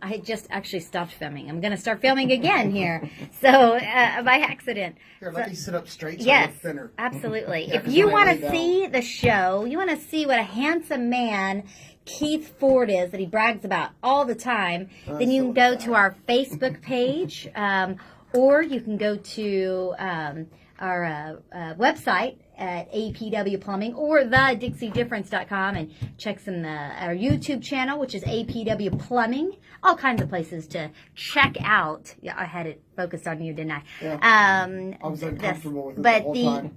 I had just actually stopped filming. I'm going to start filming again here. So, by accident. Here, let me sit up straight so I Yes, look thinner. absolutely. Yeah, If 'cause you when I want lay to see the show, you want to see what a handsome man Keith Ford is that he brags about all the time, then you can go to our Facebook page, or you can go to our website at APW Plumbing or thedixiedifference.com and check our YouTube channel, which is APW Plumbing. All kinds of places to check out. Yeah, I had it focused on you, didn't I? Yeah. I was uncomfortable with it the whole time.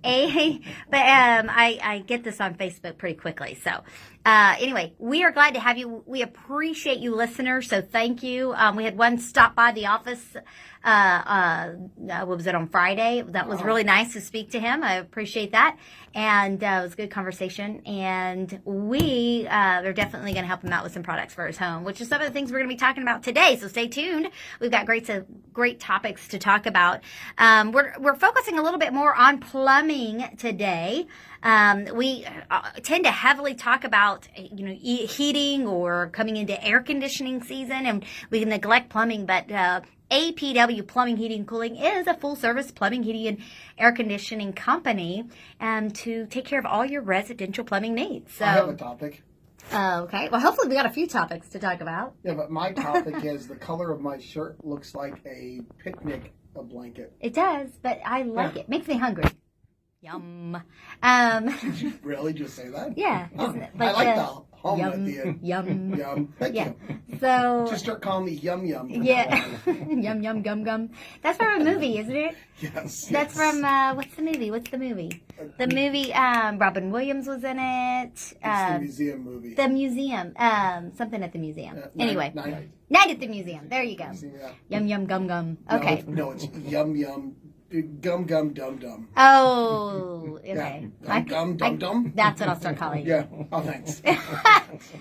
I get this on Facebook pretty quickly. So anyway, we are glad to have you. We appreciate you listeners. So thank you. We had one stop by the office. What was it, on Friday? That was really nice to speak to him. I appreciate that. And it was a good conversation. And we are definitely going to help him out with some products for his home, which is some of the things we're going to be talking about today. So stay tuned. We've got great topics to talk about. We're focusing a little bit more on plumbing today. We tend to heavily talk about, heating or coming into air conditioning season, and we neglect plumbing, but APW Plumbing, Heating, and Cooling is a full-service plumbing, heating, and air conditioning company to take care of all your residential plumbing needs. So, I have a topic. Okay. Well, hopefully we got a few topics to talk about. Yeah, but my topic is the color of my shirt looks like a picnic blanket. It does, but I like it. Makes me hungry. Yum. Did you really just say that? Yeah. Huh. Like I like the hum at the end. Yum. Yum. Thank you. So. Just start calling me Yum Yum. Yeah. Yum, yum, gum, gum. That's from a movie, isn't it? Yes. That's from, what's the movie? The movie, Robin Williams was in it. It's the museum movie. The museum. Something at the museum. Anyway. Night at the museum. There you go. Yeah. Yum, yum, gum, gum. Okay. No, it's Yum Yum. Gum Gum Dum Dum. Oh, okay. Yeah. Gum Dum Dum. That's what I'll start calling Yeah. Oh, thanks.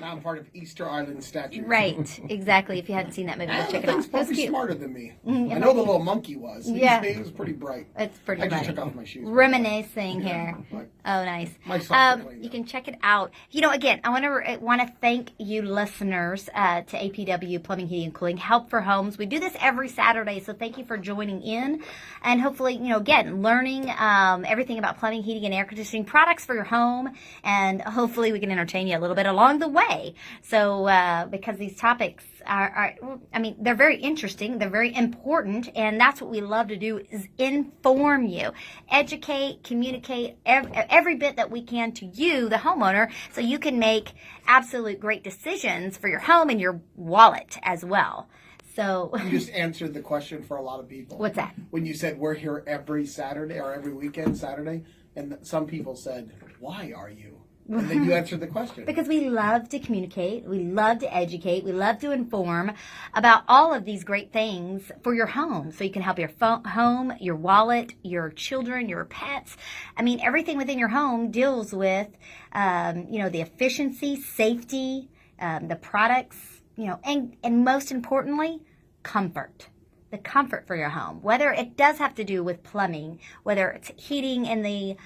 Now I'm part of Easter Island statues. Right. Exactly. If you haven't seen that movie, go check it out. He's probably cute. smarter than me. Yeah, I know the little monkey was. Yeah. He was pretty bright. It's pretty I bright. just took off my shoes. Reminiscing here. Like, Oh, nice. my socks are clean, You though. can check it out. Again, I want to thank you listeners to APW Plumbing, Heating, and Cooling Help for Homes. We do this every Saturday, so thank you for joining in. And hopefully, again, learning everything about plumbing, heating, and air conditioning products for your home. And hopefully we can entertain you a little bit along the way. So because these topics they're very interesting. They're very important. And that's what we love to do, is inform you, educate, communicate every bit that we can to you, the homeowner, so you can make absolute great decisions for your home and your wallet as well. So you just answered the question for a lot of people. What's that? When you said we're here every Saturday or every weekend Saturday, and some people said, why are you? And then you answered the question. Because we love to communicate, we love to educate, we love to inform about all of these great things for your home. So you can help your home, your wallet, your children, your pets. Everything within your home deals with, the efficiency, safety, the products, and most importantly, comfort. The comfort for your home, whether it does have to do with plumbing, whether it's heating in the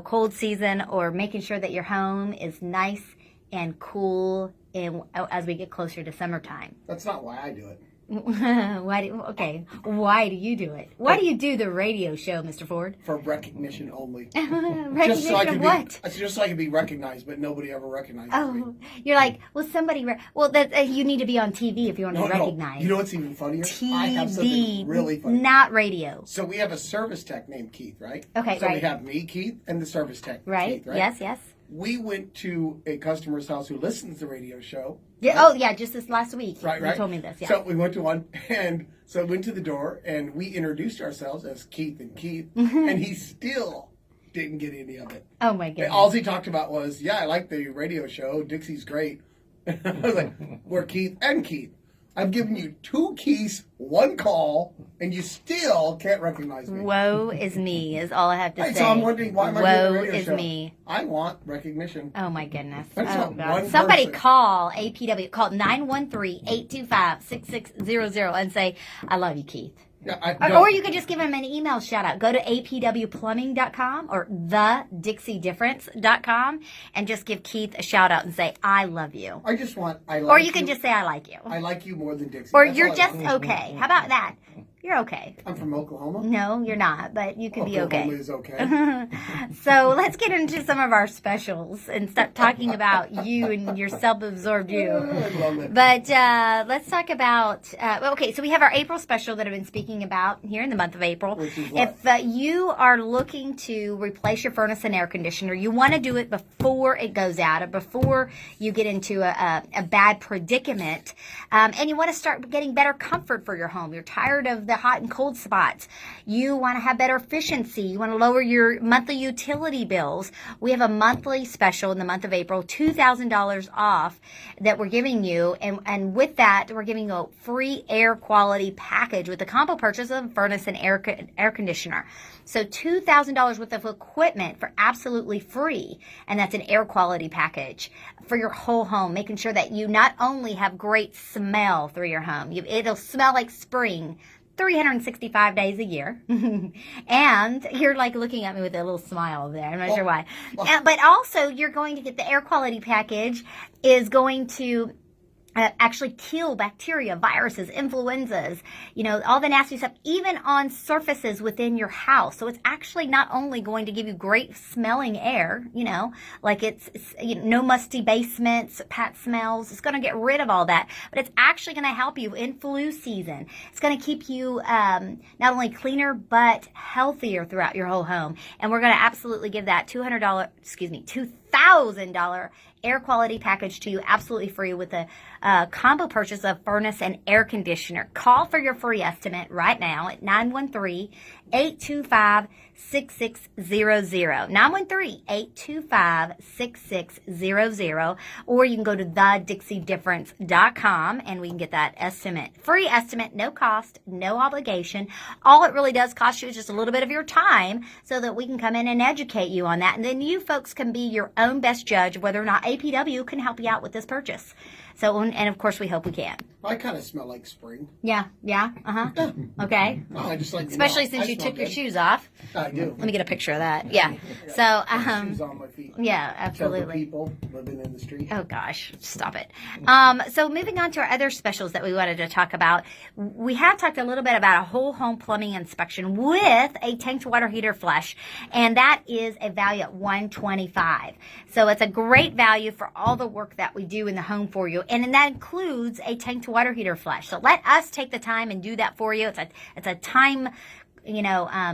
cold season, or making sure that your home is nice and cool as we get closer to summertime. That's not why I do it. Why do you do it? Why do you do the radio show, Mr. Ford? For recognition only. Recognition of what? Just so I can be recognized, but nobody ever recognizes me. You're like, well, somebody. You need to be on TV if you want to be recognized. You know what's even funnier? TV, I have something really funny. Not radio. So we have a service tech named Keith, right? Okay, so right. we have me, Keith, and the service tech, Right. Keith, right? Yes. We went to a customer's house who listens to the radio show. Yeah. Right? Oh, yeah. Just this last week. Right. You told me this. Yeah. So we went to one, and so went to the door, and we introduced ourselves as Keith and Keith, and he still didn't get any of it. Oh my goodness. All he talked about was, I like the radio show. Dixie's great. I was like, we're Keith and Keith. I've given you 2 keys, 1 call, and you still can't recognize me. Woe is me, is all I have to say. So I'm wondering, why am I doing a radio Woe is show? me. I want recognition. Oh my goodness. That's Oh not God. one Somebody person. call APW, call 913-825-6600 and say, I love you, Keith. Yeah, or you could just give them an email shout out. Go to apwplumbing.com or thedixiedifference.com and just give Keith a shout out and say, I love you. I just want, I like Or you can just say, I like you. I like you more than Dixie. Or That's you're all I just want. okay. How about that? You're okay. I'm from Oklahoma. No, you're not, but you can be Oklahoma okay. is okay. So let's get into some of our specials and start talking about you and your self-absorbed you. I love it. But let's talk about, okay, so we have our April special that I've been speaking about here in the month of April. Which is what? If you are looking to replace your furnace and air conditioner, you want to do it before it goes out or before you get into a bad predicament, and you want to start getting better comfort for your home. You're tired of the hot and cold spots. You want to have better efficiency. You want to lower your monthly utility bills. We have a monthly special in the month of April, $2,000 off that we're giving you. And with that, we're giving you a free air quality package with the combo purchase of furnace and air conditioner. So $2,000 worth of equipment for absolutely free. And that's an air quality package for your whole home, making sure that you not only have great smell through your home, it'll smell like spring 365 days a year. And you're like looking at me with a little smile there. I'm not sure why. But also you're going to get the air quality package is going to actually kill bacteria, viruses, influenzas, all the nasty stuff, even on surfaces within your house. So it's actually not only going to give you great smelling air, like it's no musty basements, pat smells. It's going to get rid of all that, but it's actually going to help you in flu season. It's going to keep you not only cleaner, but healthier throughout your whole home. And we're going to absolutely give that $2,000 air quality package to you absolutely free with a combo purchase of furnace and air conditioner. Call for your free estimate right now at 913-825-6600. 913-825-6600. Or you can go to thedixiedifference.com and we can get that estimate. Free estimate, no cost, no obligation. All it really does cost you is just a little bit of your time so that we can come in and educate you on that. And then you folks can be your own best judge of whether or not APW can help you out with this purchase. So, and of course we hope we can. I kind of smell like spring. Yeah, okay. No, I just like Especially since you took your shoes off. I do. Let me get a picture of that. Yeah. So, Shoes on my feet. yeah, Tell the absolutely. people living in the street. Oh gosh, stop it. So moving on to our other specials that we wanted to talk about, we have talked a little bit about a whole home plumbing inspection with a tank to water heater flush, and that is a value at $125. So it's a great value for all the work that we do in the home for you, and that includes a tank to water heater flush. So let us take the time and do that for you. It's a time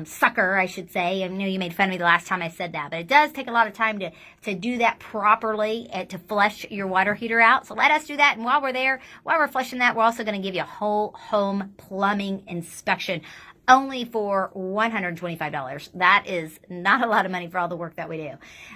sucker, I should say. I know you made fun of me the last time I said that, but it does take a lot of time to do that properly, to flush your water heater out. So let us do that. And while we're flushing that, we're also going to give you a whole home plumbing inspection. Only for $125. That is not a lot of money for all the work that we do.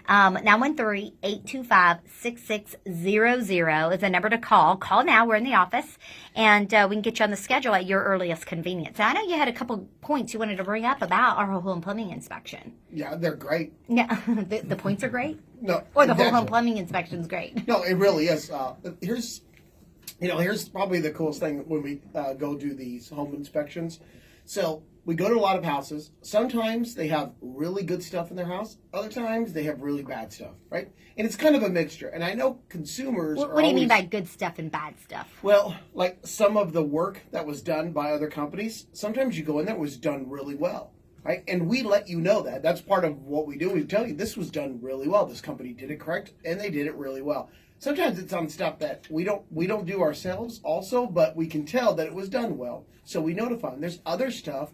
913-825-6600 is the number to call. Call now. We're in the office, and we can get you on the schedule at your earliest convenience. Now, I know you had a couple points you wanted to bring up about our whole home plumbing inspection. Yeah, they're great. Yeah, the points are great? No, Or the whole home plumbing inspection is great? No, it really is. Here's probably the coolest thing when we go do these home inspections. So we go to a lot of houses. Sometimes they have really good stuff in their house. Other times they have really bad stuff, right? And it's kind of a mixture. And I know consumers What do you mean by good stuff and bad stuff? Well, like some of the work that was done by other companies, sometimes you go in there, it was done really well, right? And we let you know that. That's part of what we do. We tell you this was done really well. This company did it correct, and they did it really well. Sometimes it's on stuff that we don't do ourselves also, but we can tell that it was done well. So we notify them. There's other stuff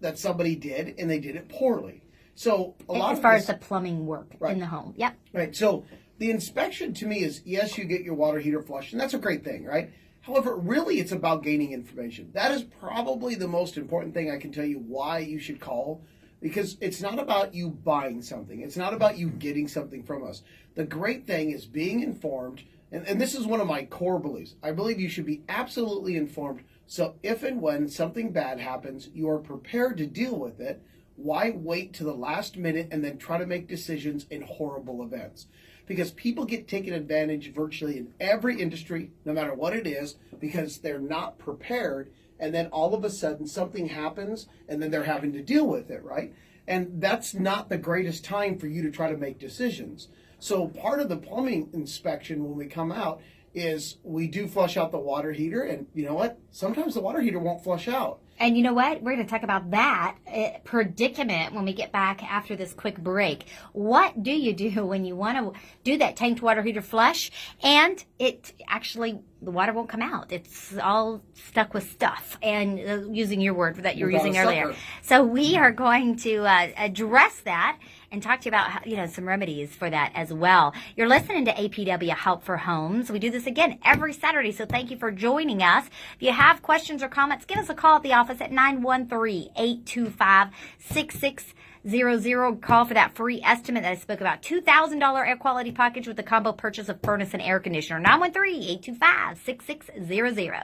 that somebody did, and they did it poorly. So As far as the plumbing work in the home. Yep. Right. So the inspection to me is, yes, you get your water heater flushed, and that's a great thing, right? However, really it's about gaining information. That is probably the most important thing I can tell you why you should call, because it's not about you buying something. It's not about you getting something from us. The great thing is being informed, and this is one of my core beliefs. I believe you should be absolutely informed, so if and when something bad happens, you are prepared to deal with it. Why wait to the last minute and then try to make decisions in horrible events? Because people get taken advantage virtually in every industry, no matter what it is, because they're not prepared and then all of a sudden something happens, and then they're having to deal with it, right? And that's not the greatest time for you to try to make decisions. So part of the plumbing inspection when we come out is we do flush out the water heater, and you know what? Sometimes the water heater won't flush out. And you know what? We're going to talk about that predicament when we get back after this quick break. What do you do when you want to do that tanked water heater flush and it actually, the water won't come out? It's all stuck with stuff, and using your word that you were using earlier. So we are going to address that and talk to you about some remedies for that as well. You're listening to APW Help for Homes. We do this again every Saturday, so thank you for joining us. If you have questions or comments, give us a call at the office at 913-825-6600. Call for that free estimate that I spoke about. $2,000 air quality package with the combo purchase of furnace and air conditioner. 913-825-6600.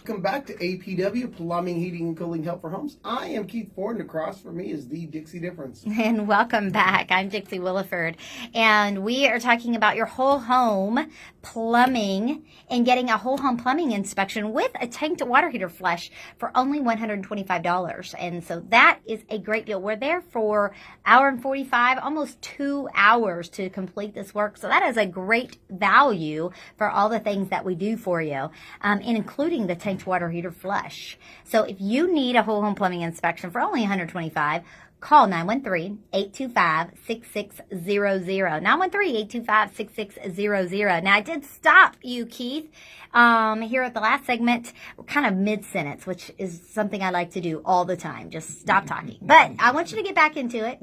Welcome back to APW, Plumbing, Heating, and Cooling Help for Homes. I am Keith Ford, and across from me is the Dixie Difference. And welcome back. I'm Dixie Williford, and we are talking about your whole home plumbing and getting a whole home plumbing inspection with a tanked water heater flush for only $125. And so that is a great deal. We're there for hour and 45, almost 2 hours to complete this work. So that is a great value for all the things that we do for you, and including the tanked water heater flush. So if you need a whole home plumbing inspection for only $125, call 913-825-6600. 913-825-6600. Now, I did stop you, Keith, here at the last segment, kind of mid-sentence, which is something I like to do all the time. Just stop talking. But I want you to get back into it.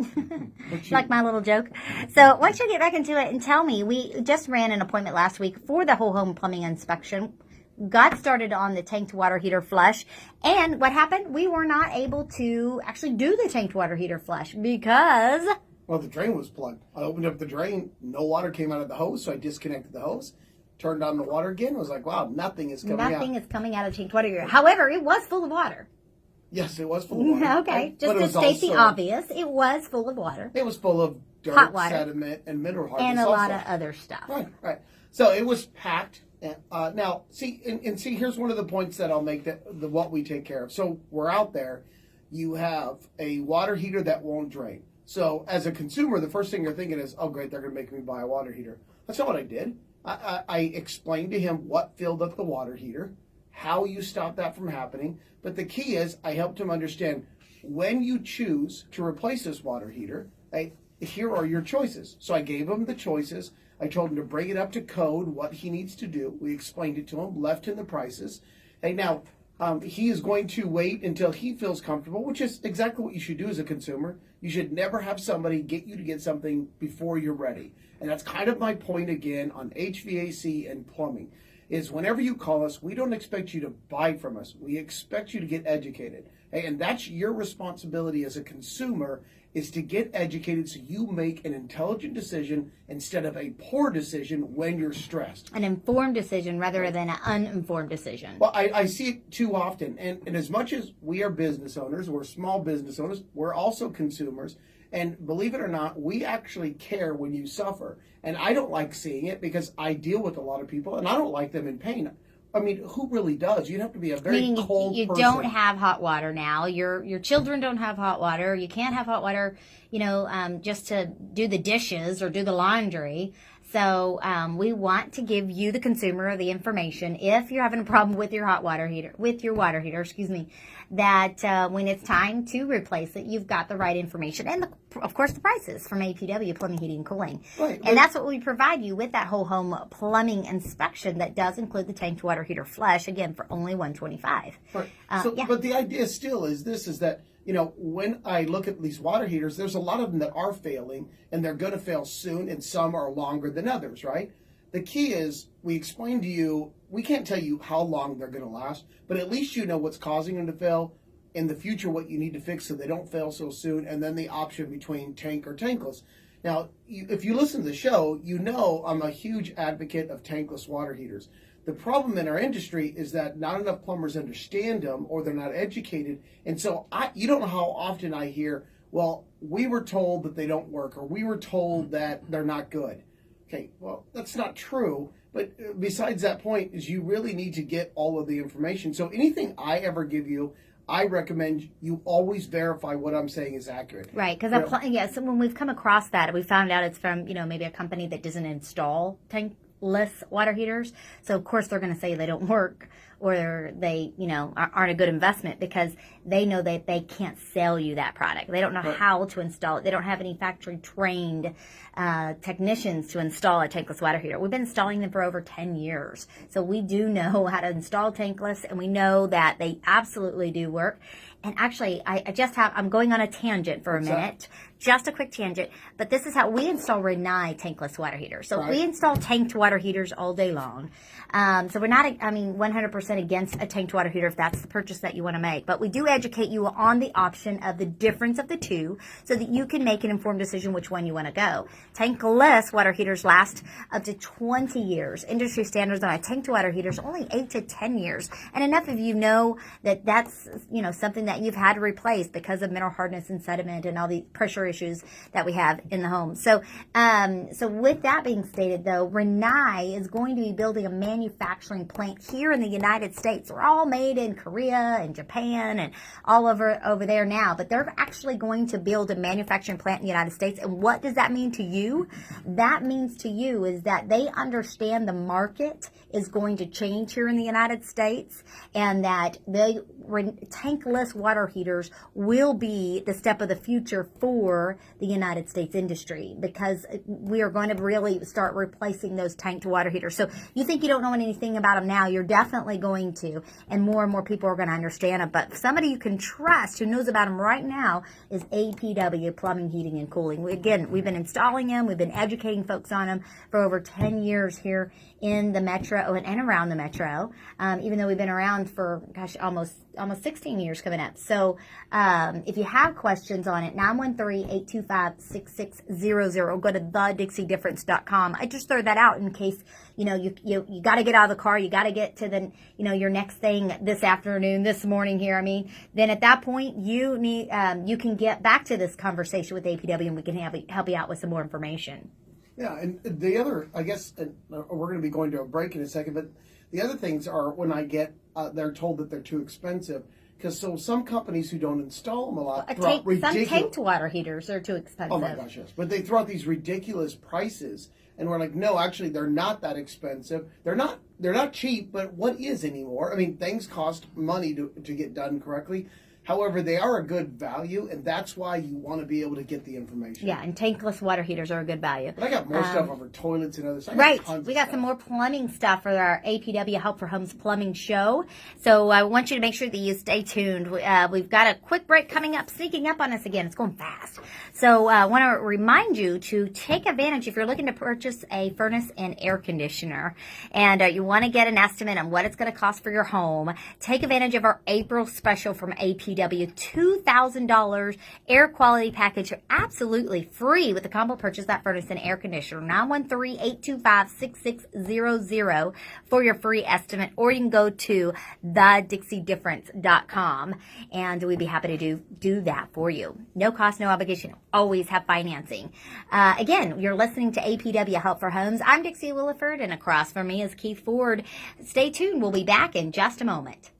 Like my little joke. So I want you to get back into it and tell me, we just ran an appointment last week for the whole home plumbing inspection. Got started on the tanked water heater flush, and what happened? We were not able to actually do the tanked water heater flush because... Well, the drain was plugged. I opened up the drain, no water came out of the hose, so I disconnected the hose, turned on the water again, was like, wow, nothing is coming out. Nothing is coming out of the tanked water heater. However, it was full of water. Yes, it was full of water. Okay, just to state the obvious, it was full of water. It was full of dirt, hot water, sediment, and mineral hardness. and a lot of other stuff. Right. So it was packed. Now, see, here's one of the points that I'll make what we take care of. So we're out there. You have a water heater that won't drain. So as a consumer, the first thing you're thinking is, oh, great, they're going to make me buy a water heater. That's not what I did. I explained to him what filled up the water heater, how you stop that from happening. But the key is I helped him understand when you choose to replace this water heater, here are your choices. So I gave him the choices. I told him to bring it up to code, what he needs to do. We explained it to him, left him the prices. And now he is going to wait until he feels comfortable, which is exactly what you should do as a consumer. You should never have somebody get you to get something before you're ready. And that's kind of my point again on HVAC and plumbing, is whenever you call us, we don't expect you to buy from us. We expect you to get educated. And that's your responsibility as a consumer, is to get educated so you make an intelligent decision instead of a poor decision when you're stressed. An informed decision rather than an uninformed decision. Well, I see it too often. And as much as we are business owners, we're small business owners, we're also consumers. And believe it or not, we actually care when you suffer. And I don't like seeing it because I deal with a lot of people and I don't like them in pain. I mean, who really does? You'd have to be a very cold person. You don't have hot water now. Your children don't have hot water. You can't have hot water, just to do the dishes or do the laundry. So we want to give you, the consumer, the information, if you're having a problem with your water heater, that when it's time to replace it, you've got the right information. And, of course, the prices from APW, Plumbing, Heating, and Cooling. Right, and that's what we provide you with, that whole home plumbing inspection that does include the tanked water heater flush, again, for only $125. Right. But the idea still is that, when I look at these water heaters, there's a lot of them that are failing, and they're going to fail soon, and some are longer than others, right? The key is, we explain to you, we can't tell you how long they're going to last, but at least you know what's causing them to fail, in the future what you need to fix so they don't fail so soon, and then the option between tank or tankless. Now, if you listen to the show, you know I'm a huge advocate of tankless water heaters. The problem in our industry is that not enough plumbers understand them, or they're not educated. And so you don't know how often I hear, well, we were told that they don't work, or we were told that they're not good. Okay, well, that's not true. But besides that point is you really need to get all of the information. So anything I ever give you, I recommend you always verify what I'm saying is accurate. Right, because so when we've come across that, we found out it's from, maybe a company that doesn't install tankless water heaters. So, of course, they're going to say they don't work or they, aren't a good investment because they know that they can't sell you that product. They don't know how to install it. They don't have any factory trained technicians to install a tankless water heater. We've been installing them for over 10 years. So we do know how to install tankless, and we know that they absolutely do work. And actually, I'm going on a tangent for a minute, just a quick tangent, but this is how we install Rinnai tankless water heaters. So we install tanked water heaters all day long. So we're not, 100% against a tanked water heater if that's the purchase that you want to make. But we do educate you on the option of the difference of the two so that you can make an informed decision which one you want to go. Tankless water heaters last up to 20 years. Industry standards on a tanked water heater is only 8 to 10 years. And enough of you know that that's, something that you've had to replace because of mineral hardness and sediment and all the pressure issues that we have in the home. So with that being stated, though, Rinnai is going to be building a manufacturing plant here in the United States. They're all made in Korea and Japan and all over there now, but they're actually going to build a manufacturing plant in the United States. And what does that mean to you? That means to you is that they understand the market is going to change here in the United States and that tankless water heaters will be the step of the future for the United States industry because we are going to really start replacing those tanked water heaters. So you think you don't know anything about them now, you're definitely going to, and more people are going to understand them. But somebody you can trust who knows about them right now is APW Plumbing, Heating, and Cooling. We've been installing them, we've been educating folks on them for over 10 years here in the metro and around the metro, even though we've been around for, almost 16 years coming up. So if you have questions on it, 913-825-6600. Go to thedixiedifference.com. I just throw that out in case, you got to get out of the car. You got to get to your next thing this afternoon, this morning here. Then at that point, you need, you can get back to this conversation with APW and we can help you out with some more information. Yeah, and the other, I guess, we're going to be going to a break in a second, but the other things are when I get, they're told that they're too expensive. Because some companies who don't install them a lot throw out ridiculous... Some tanked water heaters are too expensive. Oh my gosh, yes. But they throw out these ridiculous prices. And we're like, no, actually, they're not that expensive. They're not cheap, but what is anymore? Things cost money to get done correctly. However, they are a good value, and that's why you want to be able to get the information. Yeah, and tankless water heaters are a good value. But I got more stuff over toilets and other stuff. Right. We got some more plumbing stuff for our APW Help for Homes plumbing show. So I want you to make sure that you stay tuned. We've got a quick break coming up, sneaking up on us again. It's going fast. So I want to remind you to take advantage if you're looking to purchase a furnace and air conditioner and you want to get an estimate on what it's going to cost for your home. Take advantage of our April special from APW. $2,000 air quality package absolutely free with the combo purchase that furnace and air conditioner. 913-825-6600 for your free estimate, or you can go to thedixiedifference.com and we'd be happy to do that for you. No cost, no obligation. Always have financing. Again, you're listening to APW Help for Homes. I'm Dixie Williford, and across from me is Keith Ford. Stay tuned. We'll be back in just a moment.